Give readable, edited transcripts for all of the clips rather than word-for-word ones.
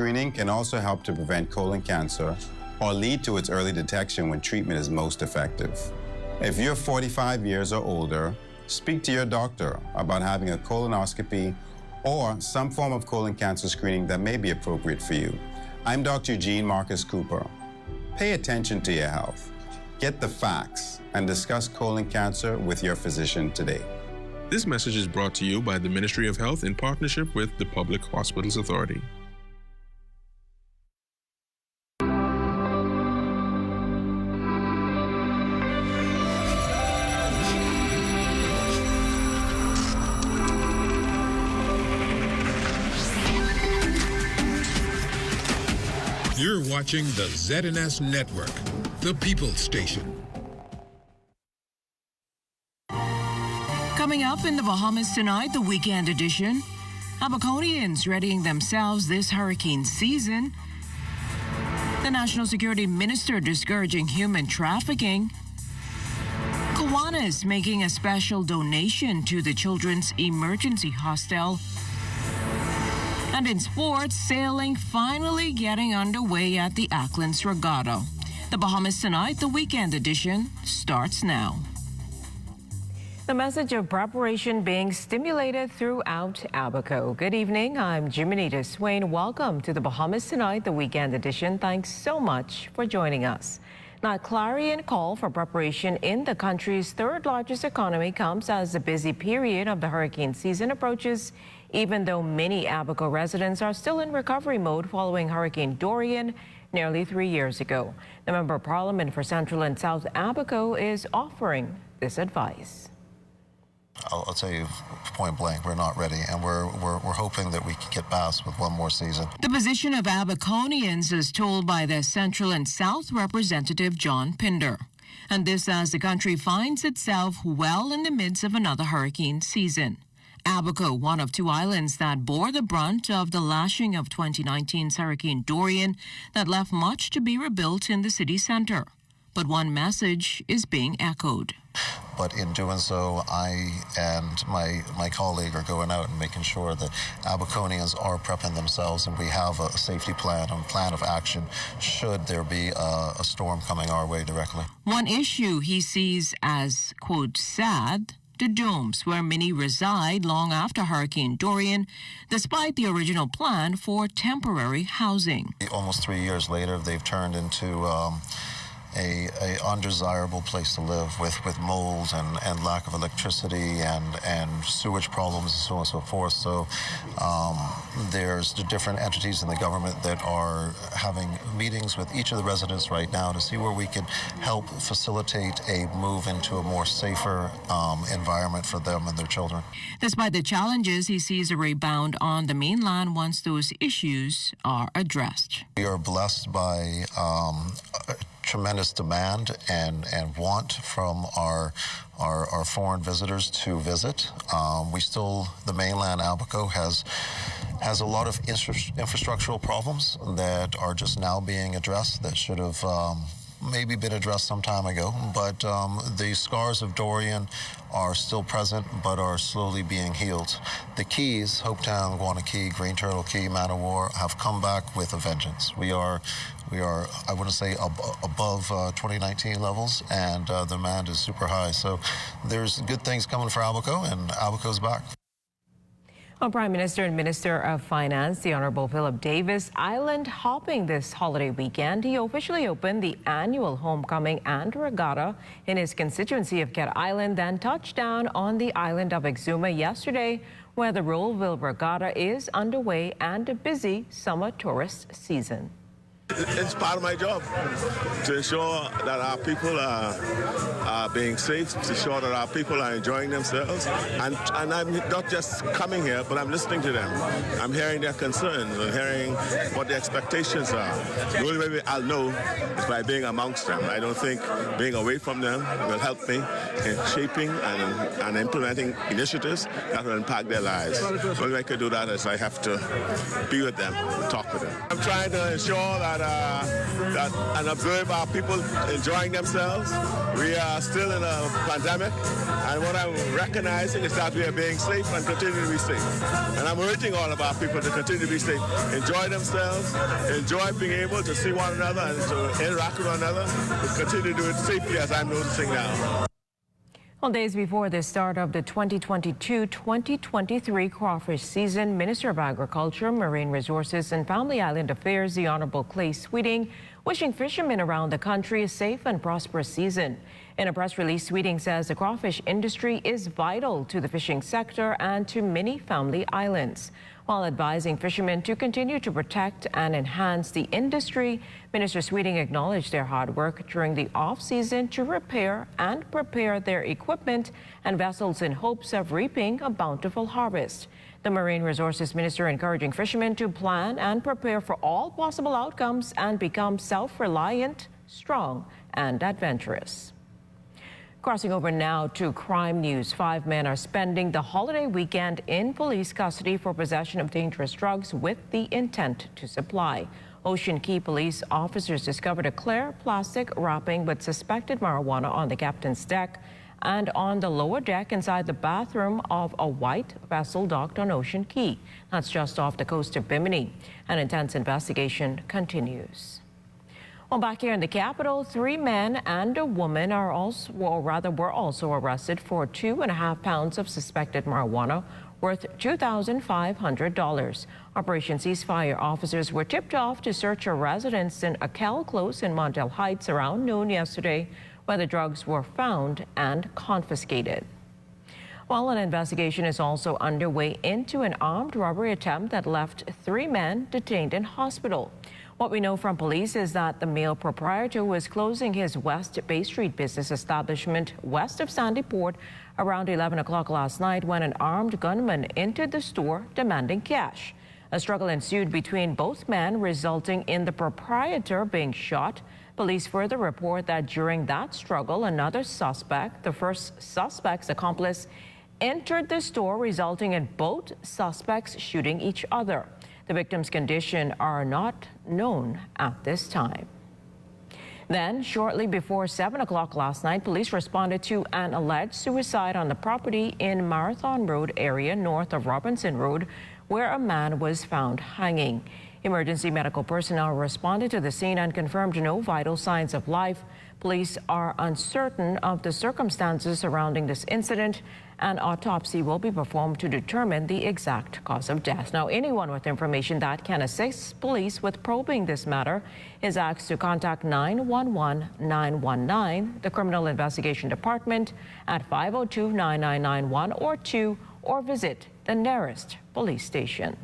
screening can also help to prevent colon cancer or lead to its early detection when treatment is most effective. If you're 45 years or older, speak to your doctor about having a colonoscopy or some form of colon cancer screening that may be appropriate for you. I'm Dr. Eugene Marcus Cooper. Pay attention to your health. Get the facts and discuss colon cancer with your physician today. This message is brought to you by the Ministry of Health in partnership with the Public Hospitals Authority. You're watching the ZNS Network, the People's Station. Coming up in the Bahamas tonight, the weekend edition. Abaconians readying themselves this hurricane season. The National Security Minister discouraging human trafficking. Kiwanis making a special donation to the Children's Emergency Hostel. And in sports, sailing finally getting underway at the Acklands Regatta. The Bahamas tonight, the weekend edition, starts now. The message of preparation being stimulated throughout Abaco. Good evening, I'm Jiminita Swain. Welcome to the Bahamas tonight, the weekend edition. Thanks so much for joining us. Now, clarion call for preparation in the country's third largest economy comes as the busy period of the hurricane season approaches, even though many Abaco residents are still in recovery mode following Hurricane Dorian nearly 3 years ago. The Member of Parliament for Central and South Abaco is offering this advice. I'll tell you point blank, we're not ready, and we're hoping that we can get past with one more season. The position of Abaconians is told by their Central and South Representative John Pinder. And this as the country finds itself well in the midst of another hurricane season. Abaco, one of two islands that bore the brunt of the lashing of 2019's Hurricane Dorian that left much to be rebuilt in the city center. But one message is being echoed. But in doing so, I and my colleague are going out and making sure that Abaconians are prepping themselves, and we have a safety plan and plan of action should there be a storm coming our way directly. One issue he sees as, quote, sad, the domes where many reside long after Hurricane Dorian, despite the original plan for temporary housing. Almost 3 years later, they've turned into a undesirable place to live with mold and lack of electricity and sewage problems and so on and so forth. So there's the different entities in the government that are having meetings with each of the residents right now to see where we can help facilitate a move into a more safer environment for them and their children. Despite the challenges, he sees a rebound on the mainland once those issues are addressed. We are blessed by tremendous demand and want from our foreign visitors to visit. The mainland Abaco has a lot of infrastructural problems that are just now being addressed that should have maybe been addressed some time ago, but the scars of Dorian are still present but are slowly being healed. The Keys, Hopetown, Guana Key, Green Turtle Key, Manowar, have come back with a vengeance. We are, I wouldn't say above 2019 levels, and the demand is super high. So there's good things coming for Abaco, and Abaco's back. Well, Prime Minister and Minister of Finance, the Honorable Philip Davis, island hopping this holiday weekend. He officially opened the annual homecoming and regatta in his constituency of Cat Island, then touched down on the island of Exuma yesterday, where the Rollville Regatta is underway and a busy summer tourist season. It's part of my job to ensure that our people are being safe, to ensure that our people are enjoying themselves. And I'm not just coming here, but I'm listening to them. I'm hearing their concerns and hearing what their expectations are. The only way I'll know is by being amongst them. I don't think being away from them will help me in shaping and implementing initiatives that will impact their lives. The only way I can do that is I have to be with them, talk with them. I'm trying to ensure that and observe our people enjoying themselves. We are still in a pandemic, and what I'm recognizing is that we are being safe and continue to be safe. And I'm urging all of our people to continue to be safe, enjoy themselves, enjoy being able to see one another and to interact with one another, but continue to do it safely as I'm noticing now. Well, days before the start of the 2022-2023 crawfish season, Minister of Agriculture, Marine Resources and Family Island Affairs, the Honorable Clay Sweeting, wishing fishermen around the country a safe and prosperous season. In a press release, Sweeting says the crawfish industry is vital to the fishing sector and to many family islands. While advising fishermen to continue to protect and enhance the industry, Minister Sweeting acknowledged their hard work during the off-season to repair and prepare their equipment and vessels in hopes of reaping a bountiful harvest. The Marine Resources Minister encouraging fishermen to plan and prepare for all possible outcomes and become self-reliant, strong, and adventurous. Crossing over now to crime news. 5 men are spending the holiday weekend in police custody for possession of dangerous drugs with the intent to supply. Ocean Key police officers discovered a clear plastic wrapping with suspected marijuana on the captain's deck and on the lower deck inside the bathroom of a white vessel docked on Ocean Key. That's just off the coast of Bimini. An intense investigation continues. Well, back here in the capital, 3 men and a woman were also arrested for 2.5 pounds of suspected marijuana worth $2,500. Operation Ceasefire officers were tipped off to search a residence in Akel Close in Montel Heights around noon yesterday, where the drugs were found and confiscated. Well, an investigation is also underway into an armed robbery attempt that left 3 men detained in hospital. What we know from police is that the male proprietor was closing his West Bay Street business establishment west of Sandy Port around 11 o'clock last night when an armed gunman entered the store demanding cash. A struggle ensued between both men, resulting in the proprietor being shot. Police further report that during that struggle, another suspect, the first suspect's accomplice, entered the store, resulting in both suspects shooting each other. The victim's condition are not known at this time. Then, shortly before 7 o'clock last night, police responded to an alleged suicide on the property in Marathon Road area north of Robinson Road, where a man was found hanging. Emergency medical personnel responded to the scene and confirmed no vital signs of life. Police are uncertain of the circumstances surrounding this incident. An autopsy will be performed to determine the exact cause of death. Now, anyone with information that can assist police with probing this matter is asked to contact 911-919, the Criminal Investigation Department, at 502-9991 or 2, or visit the nearest police station.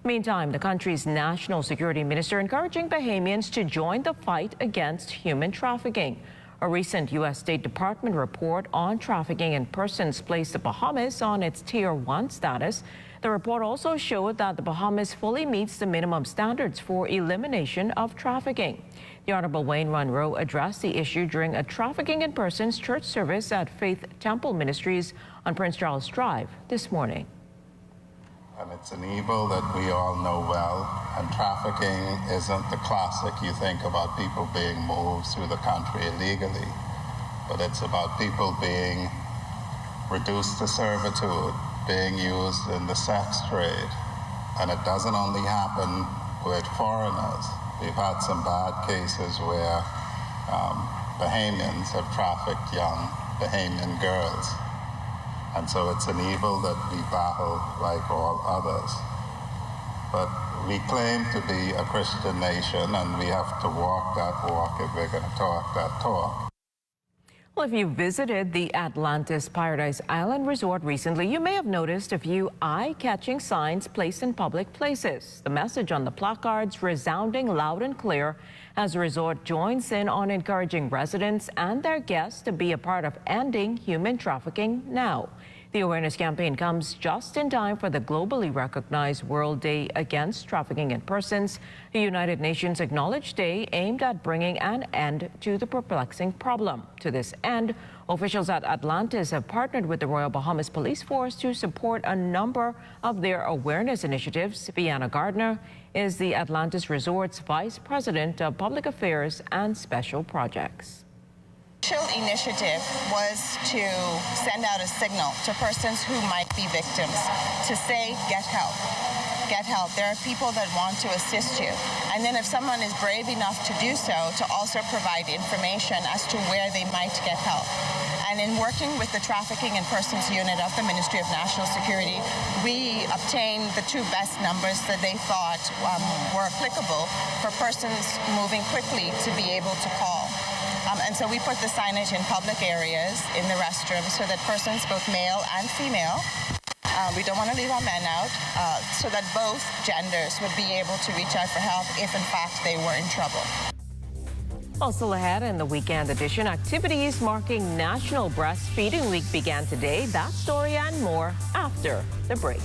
Meantime, the country's national security minister encouraging Bahamians to join the fight against human trafficking. A recent U.S. State Department report on trafficking in persons placed the Bahamas on its Tier 1 status. The report also showed that the Bahamas fully meets the minimum standards for elimination of trafficking. The Honorable Wayne Munro addressed the issue during a trafficking in persons church service at Faith Temple Ministries on Prince Charles Drive this morning. And it's an evil that we all know well, and trafficking isn't the classic you think about people being moved through the country illegally, but it's about people being reduced to servitude, being used in the sex trade. And it doesn't only happen with foreigners. We've had some bad cases where Bahamians have trafficked young Bahamian girls. And so it's an evil that we battle like all others. But we claim to be a Christian nation, and we have to walk that walk if we're going to talk that talk. Well, if you visited the Atlantis Paradise Island Resort recently, you may have noticed a few eye-catching signs placed in public places. The message on the placards resounding loud and clear as the resort joins in on encouraging residents and their guests to be a part of ending human trafficking now. The awareness campaign comes just in time for the globally recognized World Day Against Trafficking in Persons, a United Nations acknowledged day aimed at bringing an end to the perplexing problem. To this end, officials at Atlantis have partnered with the Royal Bahamas Police Force to support a number of their awareness initiatives. Vienna Gardner is the Atlantis Resort's Vice President of Public Affairs and Special Projects. The initial initiative was to send out a signal to persons who might be victims to say, get help. Get help. There are people that want to assist you. And then if someone is brave enough to do so, to also provide information as to where they might get help. And in working with the Trafficking in Persons Unit of the Ministry of National Security, we obtained the two best numbers that they thought were applicable for persons moving quickly to be able to call. And so we put the signage in public areas, in the restrooms, so that persons, both male and female, we don't want to leave our men out, so that both genders would be able to reach out for help if, in fact, they were in trouble. Also ahead in the weekend edition, activities marking National Breastfeeding Week began today. That story and more after the break.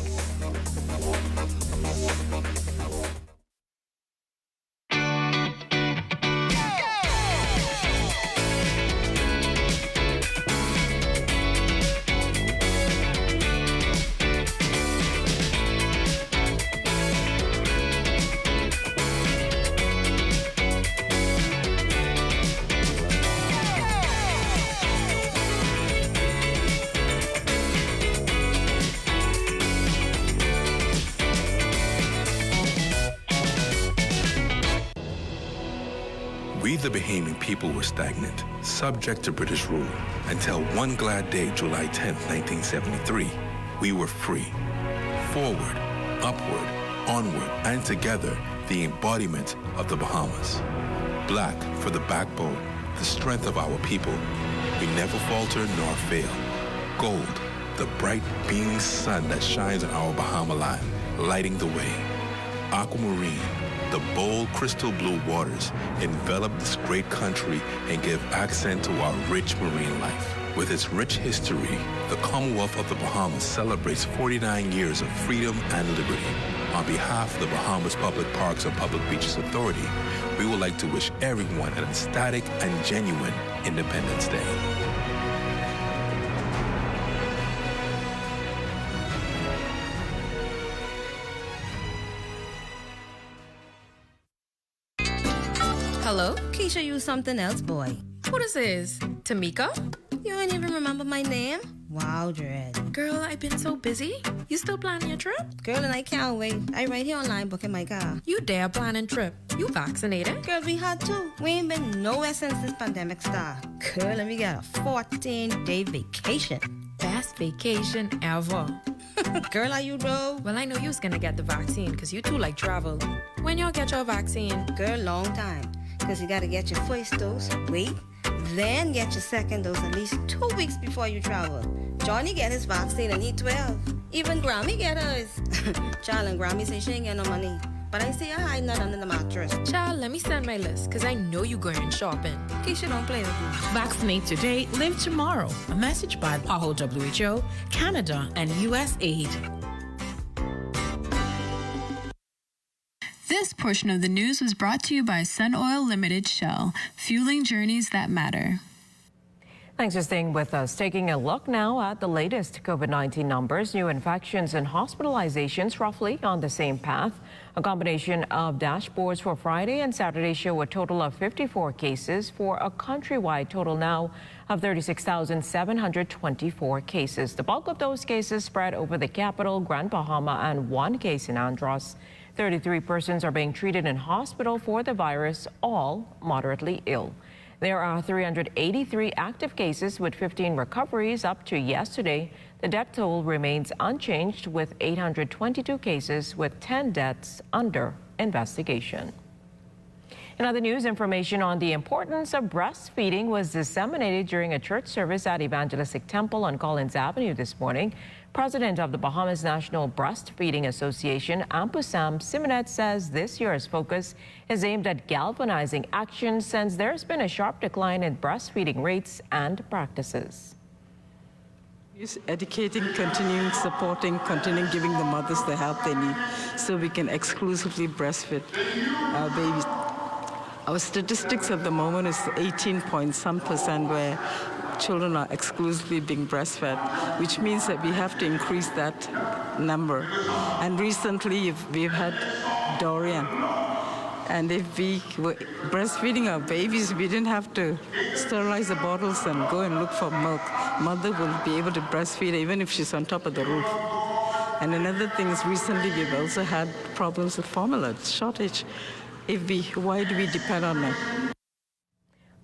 We, the Bahamian people, were stagnant, subject to British rule, until one glad day, July 10th, 1973, we were free. Forward, upward, onward, and together, the embodiment of the Bahamas. Black for the backbone, the strength of our people. We never falter nor fail. Gold, the bright beaming sun that shines on our Bahama land, lighting the way. Aquamarine, the bold crystal blue waters envelop this great country and give accent to our rich marine life. With its rich history, the Commonwealth of the Bahamas celebrates 49 years of freedom and liberty. On behalf of the Bahamas Public Parks and Public Beaches Authority, we would like to wish everyone an ecstatic and genuine Independence Day. Hello? Keisha, you something else, boy. Who this is? Tamika? You ain't even remember my name? Wow, Dread. Girl, I've been so busy. You still planning your trip? Girl, and I can't wait. I right here online booking my car. You dare planning trip. You vaccinated? Girl, we had to. We ain't been nowhere since this pandemic started. Girl, let me get a 14-day vacation. Best vacation ever. Girl, are you though? Well, I know you was gonna get the vaccine because you too like travel. When y'all get your vaccine? Girl, long time. Because you gotta get your first dose, wait, then get your second dose at least 2 weeks before you travel. Johnny get his vaccine and he 12. Even Grammy get hers. Child, and Grammy say she ain't get no money. But I see her hiding that under the mattress. Child, let me send my list, because I know you going shopping. Keisha, don't play with me. Vaccinate today, live tomorrow. A message by PAHO WHO, Canada, and USAID. This portion of the news was brought to you by Sun Oil Limited Shell, fueling journeys that matter. Thanks for staying with us. Taking a look now at the latest COVID-19 numbers. New infections and hospitalizations roughly on the same path. A combination of dashboards for Friday and Saturday show a total of 54 cases for a countrywide total now of 36,724 cases. The bulk of those cases spread over the capital, Grand Bahama, and one case in Andros. 33 persons are being treated in hospital for the virus, all moderately ill. There are 383 active cases with 15 recoveries up to yesterday. The death toll remains unchanged with 822 cases with 10 deaths under investigation. In other news, information on the importance of breastfeeding was disseminated during a church service at Evangelistic Temple on Collins Avenue this morning. President of the Bahamas National Breastfeeding Association, Ampusam Simonet, says this year's focus is aimed at galvanizing action since there's been a sharp decline in breastfeeding rates and practices. Educating, continuing supporting, continuing giving the mothers the help they need so we can exclusively breastfeed our babies. Our statistics at the moment is 18-point-some% where children are exclusively being breastfed, which means that we have to increase that number. And recently we've had Dorian. And if we were breastfeeding our babies, we didn't have to sterilize the bottles and go and look for milk. Mother will be able to breastfeed even if she's on top of the roof. And another thing is recently we've also had problems with formula shortage. Why do we depend on them?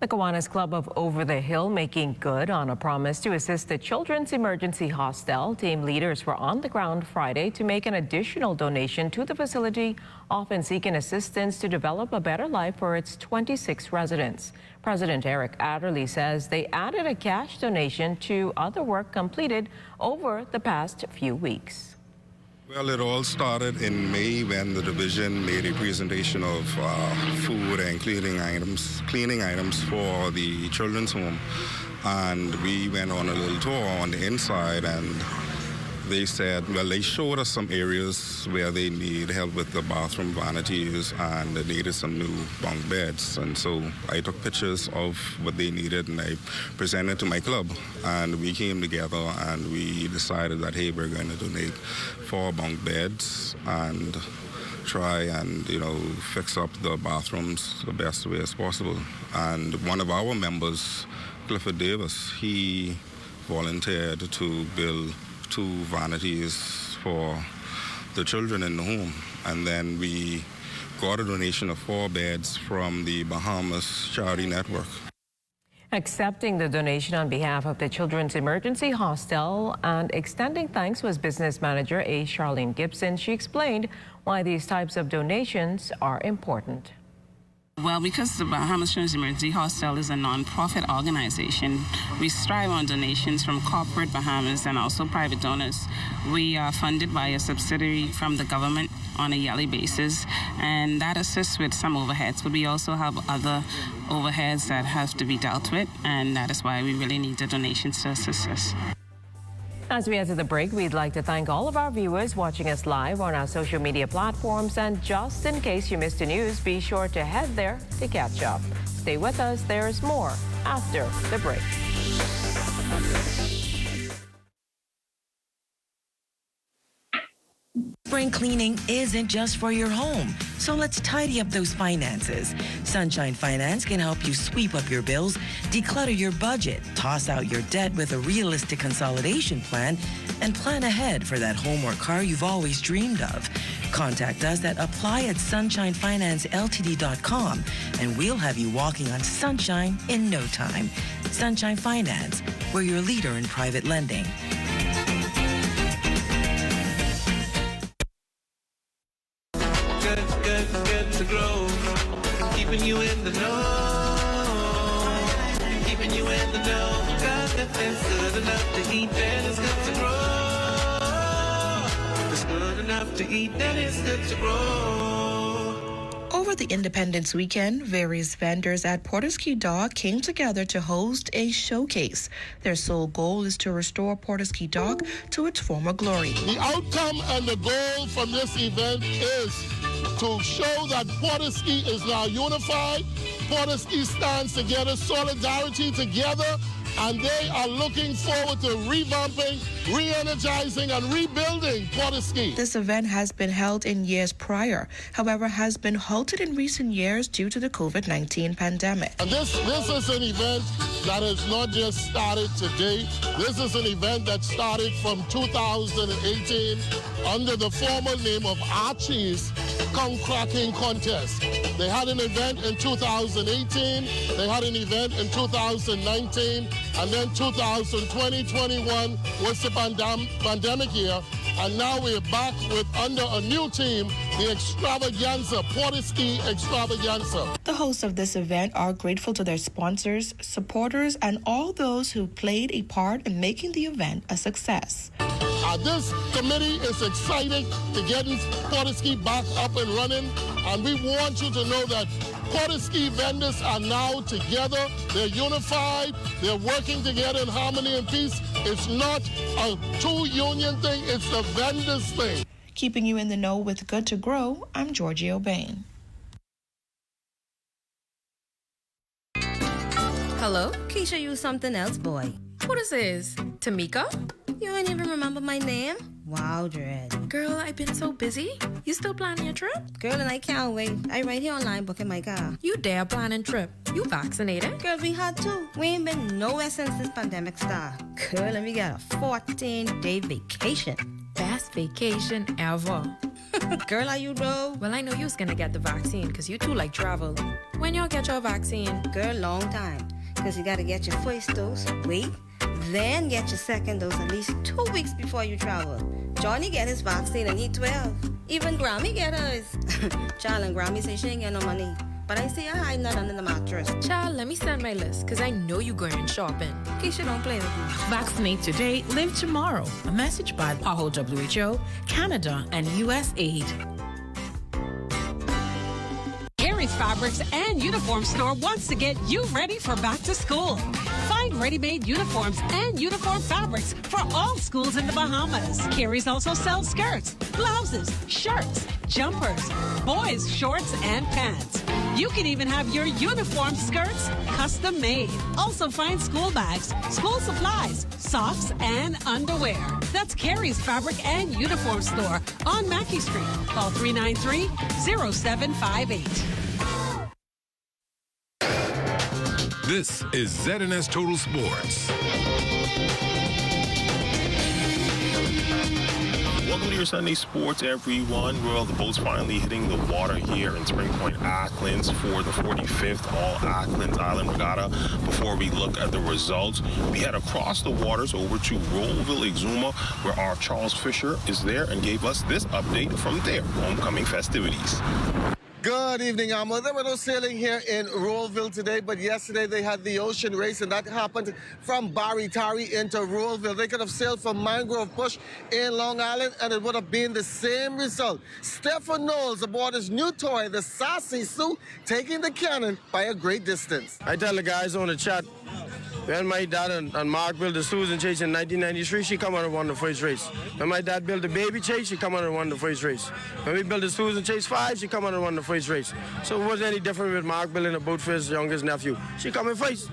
The Kiwanis Club of Over the Hill making good on a promise to assist the Children's Emergency Hostel. Team leaders were on the ground Friday to make an additional donation to the facility, often seeking assistance to develop a better life for its 26 residents. President Eric Adderley says they added a cash donation to other work completed over the past few weeks. Well, it all started in May when the division made a presentation of food and cleaning items for the children's home. And we went on a little tour on the inside, and they said, well, they showed us some areas where they need help with the bathroom vanities and they needed some new bunk beds. And so I took pictures of what they needed and I presented to my club. And we came together and we decided that, hey, we're going to donate 4 bunk beds and try and, fix up the bathrooms the best way as possible. And one of our members, Clifford Davis, he volunteered to build 2 vanities for the children in the home. And then we got a donation of 4 beds from the Bahamas Charity Network. Accepting the donation on behalf of the Children's Emergency Hostel and extending thanks was business manager A. Charlene Gibson. She explained why these types of donations are important. Well, because the Bahamas Children's Emergency Hostel is a non-profit organization, we strive on donations from corporate Bahamas and also private donors. We are funded by a subsidiary from the government on a yearly basis, and that assists with some overheads, but we also have other overheads that have to be dealt with, and that is why we really need the donations to assist us. As we enter the break, we'd like to thank all of our viewers watching us live on our social media platforms. And just in case you missed the news, be sure to head there to catch up. Stay with us. There's more after the break. Spring cleaning isn't just for your home, so let's tidy up those finances. Sunshine Finance can help you sweep up your bills, declutter your budget, toss out your debt with a realistic consolidation plan, and plan ahead for that home or car you've always dreamed of. Contact us at apply@sunshinefinanceltd.com, and we'll have you walking on sunshine in no time. Sunshine Finance, we're your leader in private lending. Good to grow, keeping you in the know, keeping you in the know. God, that's good enough to eat, then it's good to grow. It's good enough to eat, then it's good to grow. Over the Independence weekend, various vendors at Portoski Dock came together to host a showcase. Their sole goal is to restore Portoski Dock to its former glory. The outcome and the goal from this event is to show that Portoski is now unified. Portoski stands together, solidarity together, and they are looking forward to revamping, re-energizing, and rebuilding Portoski. This event has been held in years prior, however, has been halted in recent years due to the COVID-19 pandemic. And this is an event that has not just started today. This is an event that started from 2018 under the formal name of Archie's Come Cracking Contest. They had an event in 2018, they had an event in 2019, and then 2020-21 was the pandemic year, and now we're back with under a new team, the Extravaganza, Portoski Extravaganza. The hosts of this event are grateful to their sponsors, supporters, and all those who played a part in making the event a success. This committee is excited to get Portoski back up and running, and we want you to know that Portoski vendors are now together. They're unified. They're working together in harmony and peace. It's not a two-union thing, it's the vendors thing. Keeping you in the know with Good to Grow, I'm Georgie O'Bain. Hello? Keisha, you something else, boy. Who this is? Tamika? You don't even remember my name? Wow, Dread. Girl, I've been so busy. You still planning your trip? Girl, and I can't wait. I right here online booking my car. You dare planning trip? You vaccinated? Girl, we had to. We ain't been nowhere since this pandemic started. Girl, and we got a 14-day vacation. Best vacation ever. Girl, are you though? Well, I know you was gonna get the vaccine because you too like travel. When y'all get your vaccine? Girl, long time. Because you gotta get your first dose, wait, then get your second dose at least 2 weeks before you travel. Johnny get his vaccine and he 12. Even Grammy get hers. Child, and Grammy say she ain't get no money. But I see her hiding that under the mattress. Child, let me send my list, because I know you going shopping. Keisha, don't play with me. Vaccinate today, live tomorrow. A message by PAHO WHO, Canada, and USAID. Carey's Fabrics and Uniform Store wants to get you ready for back to school. Find ready-made uniforms and uniform fabrics for all schools in the Bahamas. Carey's also sells skirts, blouses, shirts, jumpers, boys' shorts, and pants. You can even have your uniform skirts custom made. Also find school bags, school supplies, socks, and underwear. That's Carey's Fabric and Uniform Store on Mackey Street. Call 393-0758. This is ZNS Total Sports. Welcome to your Sunday Sports, everyone. Well, the boat's finally hitting the water here in Spring Point, Acklands for the 45th All-Acklands Island Regatta. Before we look at the results, we head across the waters over to Rollville, Exuma, where our Charles Fisher is there and gave us this update from their homecoming festivities. Good evening, Amo. There were no sailing here in Rollville today, but yesterday they had the ocean race, and that happened from Barry-Tarry into Rollville. They could have sailed from Mangrove Bush in Long Island, and it would have been the same result. Stephen Knowles aboard his new toy, the Sassy Sue, taking the cannon by a great distance. I tell the guys on the chat, when my dad and Mark built the Susan Chase in 1993, she come out and won the first race. When my dad built the Baby Chase, she come out and won the first race. When we built the Susan Chase 5, she come out and won the first race. So it wasn't any different with Mark building a boat for his youngest nephew. She come in first.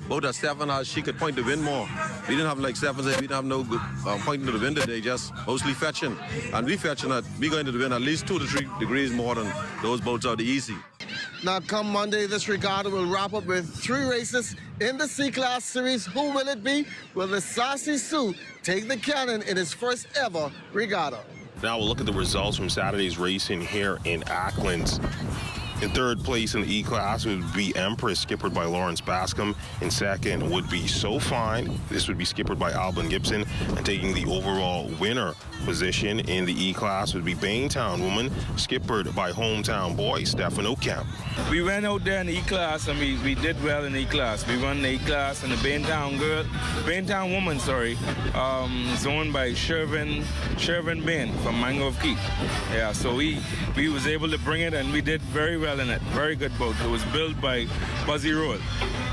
Boat at 7, she could point the wind more. We didn't have like 7, we didn't have no good pointing to the wind today, just mostly fetching. And we fetching at, we going to the wind at least 2 to 3 degrees more than those boats out the easy. Now, come Monday, this regatta will wrap up with 3 races in the C-Class Series. Who will it be? Will the Sassy Sue take the cannon in his first ever regatta? Now we'll look at the results from Saturday's racing here in Acklands. In third place in the E-Class would be Empress, skippered by Lawrence Bascom. In second would be So Fine. This would be skippered by Alban Gibson. And taking the overall winner position in the E-Class would be Baintown Woman, skippered by hometown boy Stefano Kemp. We went out there in the E-Class and we did well in the E-Class. We won the E-Class and the Baintown Woman, is owned by Shervin Bain from Mangrove Key. Yeah, so we was able to bring it and we did very well in it. Very good boat. It was built by Buzzy Road.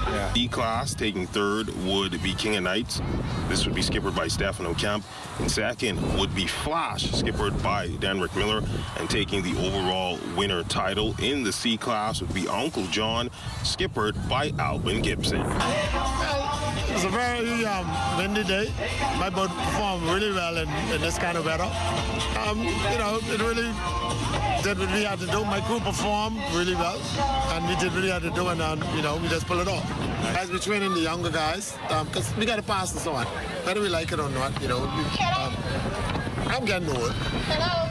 Yeah. E-Class taking third would be King of Knights. This would be skippered by Stefano Kemp. In second would be Flash, skippered by Denrick Miller. And taking the overall winner title in the C-Class would be Uncle John, skippered by Alban Gibson. It was a very windy day. My boat performed really well in this kind of weather. It really did what we had to do. My crew performed really well, and we did what we had to do, and we just pulled it off. As we're training the younger guys, because we got to pass this on, whether we like it or not. I'm getting old,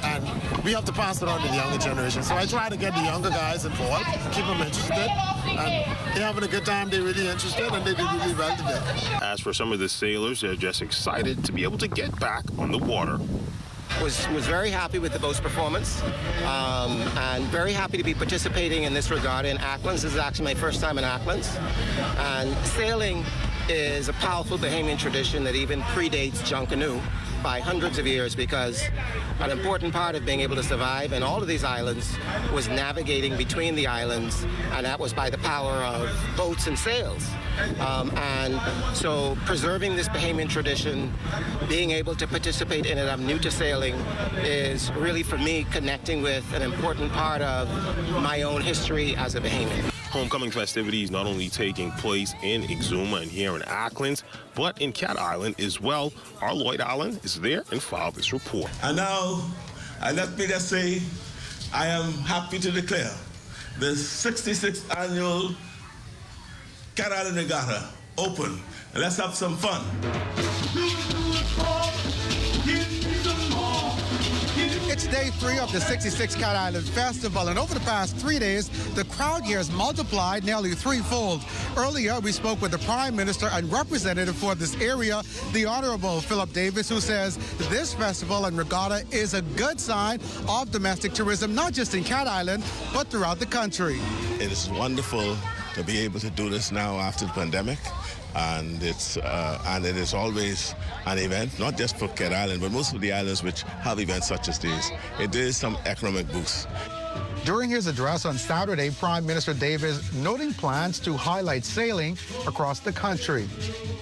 and we have to pass it on to the younger generation. So I try to get the younger guys involved, keep them interested, and they're having a good time. They're really interested, and they did really well today. As for some of the sailors, they're just excited to be able to get back on the water. Was very happy with the boat's performance, and very happy to be participating in this regatta in Acklands. This is actually my first time in Acklands, and sailing is a powerful Bahamian tradition that even predates Junkanoo. by hundreds of years because an important part of being able to survive in all of these islands was navigating between the islands, and that was by the power of boats and sails. And so preserving this Bahamian tradition, being able to participate in it, I'm new to sailing, is really for me connecting with an important part of my own history as a Bahamian. Homecoming festivities not only taking place in Exuma and here in Acklins, but in Cat Island as well. Our Lloyd Allen is there and filed this report. And now, let me just say, I am happy to declare the 66th annual Cat Island Regatta open. And let's have some fun. It's day 3 of the 66th Cat Island Festival, and over the past 3 days, the crowd here has multiplied nearly threefold. Earlier, we spoke with the Prime Minister and representative for this area, the Honorable Philip Davis, who says this festival and regatta is a good sign of domestic tourism, not just in Cat Island, but throughout the country. It is wonderful to be able to do this now after the pandemic. And it is always an event, not just for Cat Island, but most of the islands which have events such as these. It is some economic boost. During his address on Saturday, Prime Minister Davis noting plans to highlight sailing across the country.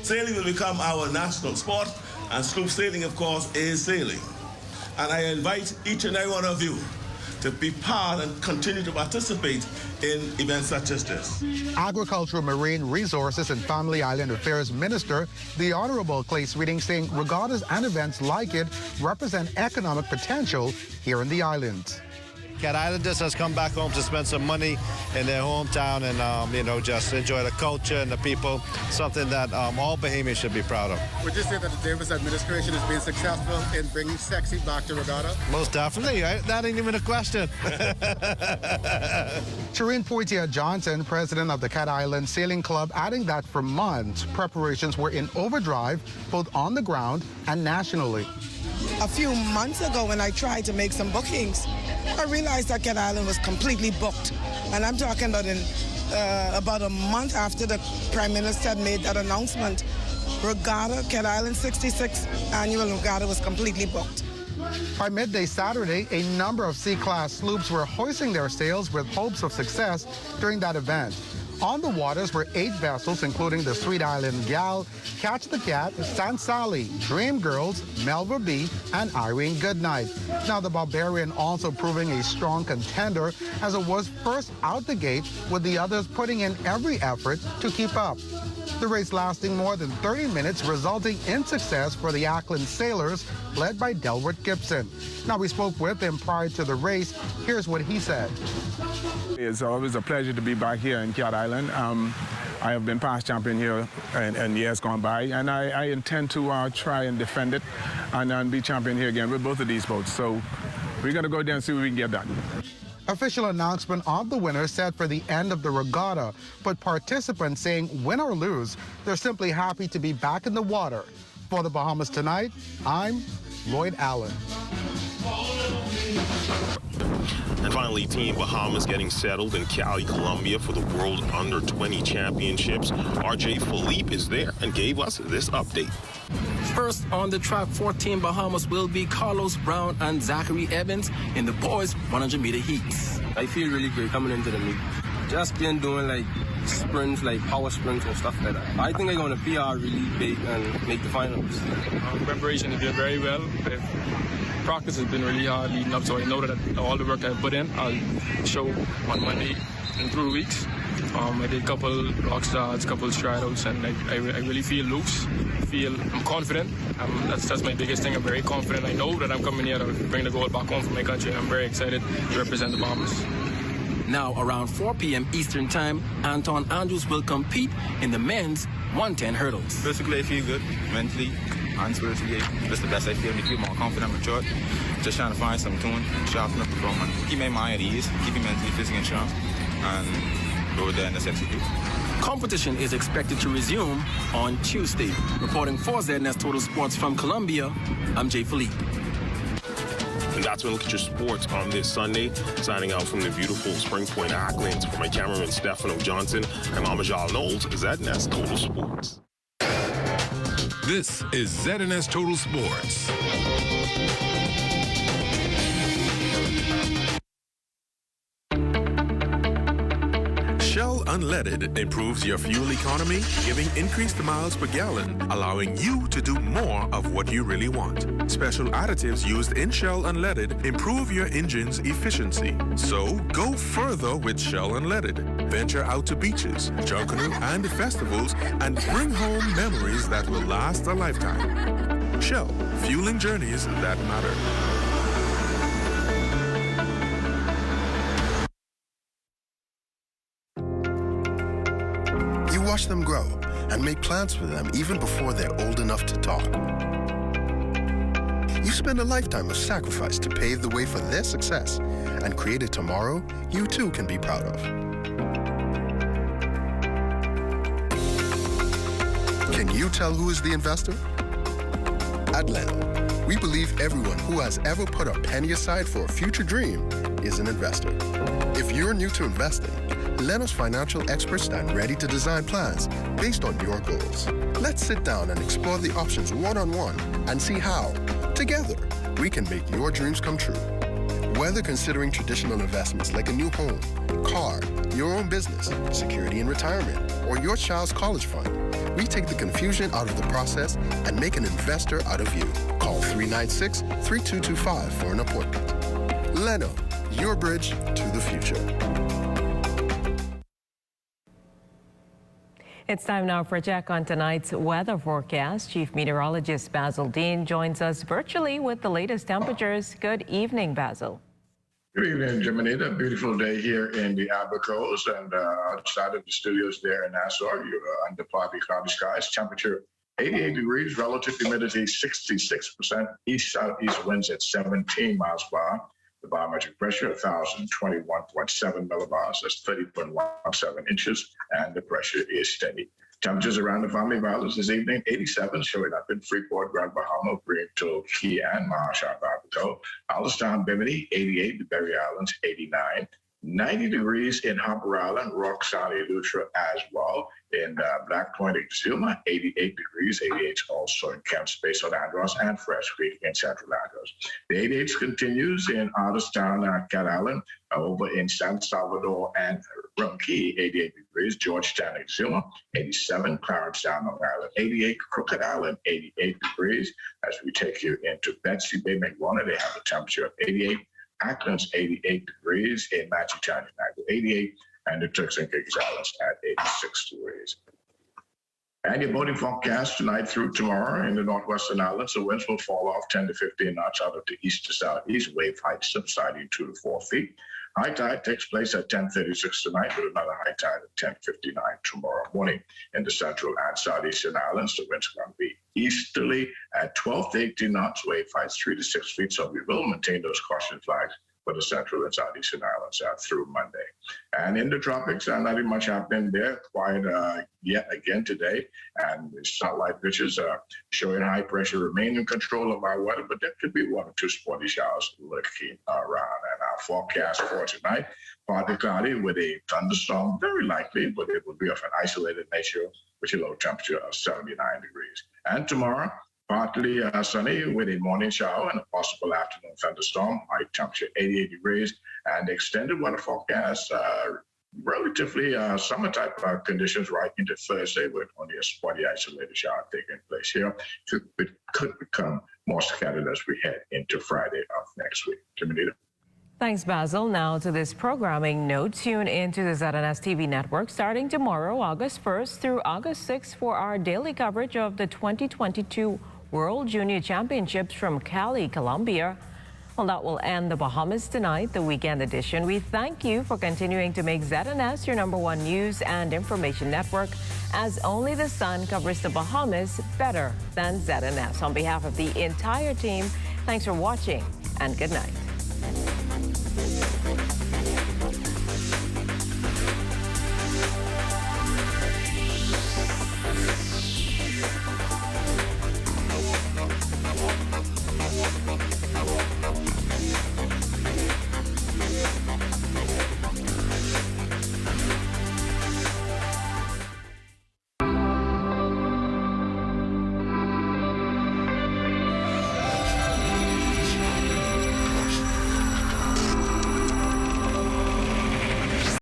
Sailing will become our national sport, and sloop sailing, of course, is sailing. And I invite each and every one of you to be part and continue to participate in events such as this. Agricultural, Marine Resources and Family Island Affairs Minister, the Honorable Clay Sweeting, saying regattas and events like it represent economic potential here in the islands. Cat Islanders has come back home to spend some money in their hometown and, just enjoy the culture and the people, something that all Bahamians should be proud of. Would you say that the Davis administration has been successful in bringing sexy back to regatta? Most definitely. That ain't even a question. Shireen Poitier-Johnson, president of the Cat Island Sailing Club, adding that for months, preparations were in overdrive, both on the ground and nationally. A few months ago, when I tried to make some bookings, I realized that Cat Island was completely booked. And I'm talking about about a month after the Prime Minister made that announcement, regatta, Cat Island 66th annual regatta was completely booked. By midday Saturday, a number of C-class sloops were hoisting their sails with hopes of success during that event. On the waters were 8 vessels, including the Sweet Island Gal, Catch the Cat, San Sally, Dream Girls, Melva B, and Irene Goodnight. Now, the Barbarian also proving a strong contender, as it was first out the gate, with the others putting in every effort to keep up. The race lasting more than 30 minutes, resulting in success for the Ackland sailors, led by Delbert Gibson. Now, we spoke with him prior to the race. Here's what he said. It's always a pleasure to be back here in Cat Island. I have been past champion here in years gone by, and I intend to try and defend it and be champion here again with both of these boats. So we're going to go there and see what we can get done. Official announcement of the winner set for the end of the regatta, but participants saying win or lose, they're simply happy to be back in the water. For the Bahamas Tonight, I'm Lloyd Allen. And finally, Team Bahamas getting settled in Cali, Colombia for the World Under-20 Championships. RJ Philippe is there and gave us this update. First on the track for Team Bahamas will be Carlos Brown and Zachary Evans in the boys 100-meter heats. I feel really great coming into the meet. Just been doing like sprints, like power sprints and stuff like that. I think I'm going to PR really big and make the finals. Preparation has been very well. Practice has been really hard leading up, so I know that all the work I put in, I'll show on Monday in 3 weeks. I did a couple rock starts, couple stridouts, and I really feel loose. I'm confident. That's my biggest thing. I'm very confident. I know that I'm coming here to bring the gold back home for my country. I'm very excited to represent the Bahamas. Now, around 4 p.m. Eastern Time, Anton Andrews will compete in the men's 110 hurdles. Basically, I feel good mentally and spiritually. That's the best I feel. I feel more confident, mature. Just trying to find some tune, sharpen up the performance, keep my mind at ease, keep me mentally, physically strong, and go there in the sexy group. Competition is expected to resume on Tuesday. Reporting for ZNS Total Sports from Colombia, I'm Jay Philippe. And that's when we look at your sports on this Sunday. Signing out from the beautiful Spring Point Acklands for my cameraman Stefano Johnson and Amajal Knowles, ZNS Total Sports. This is ZNS Total Sports. Shell Unleaded improves your fuel economy, giving increased miles per gallon, allowing you to do more of what you really want. Special additives used in Shell Unleaded improve your engine's efficiency. So go further with Shell Unleaded. Venture out to beaches, Junkanoo, and festivals and bring home memories that will last a lifetime. Shell, fueling journeys that matter. Watch them grow and make plans for them even before they're old enough to talk. You spend a lifetime of sacrifice to pave the way for their success and create a tomorrow you too can be proud of. Can you tell who is the investor? At Leno, we believe everyone who has ever put a penny aside for a future dream is an investor. If you're new to investing, Leno's financial experts stand ready to design plans based on your goals. Let's sit down and explore the options one-on-one and see how, together, we can make your dreams come true. Whether considering traditional investments like a new home, car, your own business, security in retirement, or your child's college fund, we take the confusion out of the process and make an investor out of you. Call 396-3225 for an appointment. Leno, your bridge to the future. It's time now for a check on tonight's weather forecast. Chief Meteorologist Basil Dean joins us virtually with the latest temperatures. Good evening, Basil. Good evening, Jiminita. Beautiful day here in the Abacos and outside of the studios there in Nassau. You're under partly cloudy skies. Temperature 88 degrees, relative humidity 66%, east-southeast winds at 17 miles per hour. The barometric pressure, 1,021.7 millibars, that's 30.17 inches, and the pressure is steady. Temperatures around the family valleys this evening, 87, showing up in Freeport, Grand Bahama, Brimfield, Key, and Marshall, Abaco. Allenstown, Bimini, 88, the Berry Islands, 89. 90 degrees in Hopper Island, Rock Sally, Lutra as well. In Black Point, Exuma, 88 degrees. 88 also in Camp Space on Andros and Fresh Creek in Central Andros. The 88 continues in Artistown, Cat Island, over in San Salvador and Rum Key, 88 degrees. Georgetown, Exuma, 87. Clarence Down, Long Island, 88. Crooked Island, 88 degrees. As we take you into Betsy Bay, McWarner, they have a temperature of 88. Ackland's 88 degrees, in Matchitown, 88, and the Turks and Caicos Islands at 86 degrees. And your boating forecast tonight through tomorrow in the northwestern islands. The winds will fall off 10 to 15 knots out of the east to southeast. Wave height subsiding 2 to 4 feet. High tide takes place at 10:36 tonight with another high tide at 10:59 tomorrow morning. In the central and southeastern islands, the winds are going to be easterly at 12 to 18 knots. Wave heights 3 to 6 feet, so we will maintain those caution flags for the central and southeastern islands through Monday. And in the tropics, nothing much happening there. Quiet yet again today. And the satellite pictures are showing high pressure remain in control of our weather, but there could be 1 or 2 sporty showers lurking around. And our forecast for tonight, partly cloudy with a thunderstorm, very likely, but it will be of an isolated nature with a low temperature of 79 degrees. And tomorrow, partly sunny with a morning shower and a possible afternoon thunderstorm. High temperature 88 degrees and extended weather forecast. Relatively summer type conditions right into Thursday with only a spotty isolated shower taking place here. It could become more scattered as we head into Friday of next week. Jiminita. Thanks, Basil. Now to this programming note. Tune into the ZNS TV network starting tomorrow, August 1st through August 6th for our daily coverage of the 2022 World Junior Championships from Cali, Colombia. Well, that will end the Bahamas tonight, the weekend edition. We thank you for continuing to make ZNS your #1 news and information network, as only the sun covers the Bahamas better than ZNS. On behalf of the entire team, thanks for watching and good night.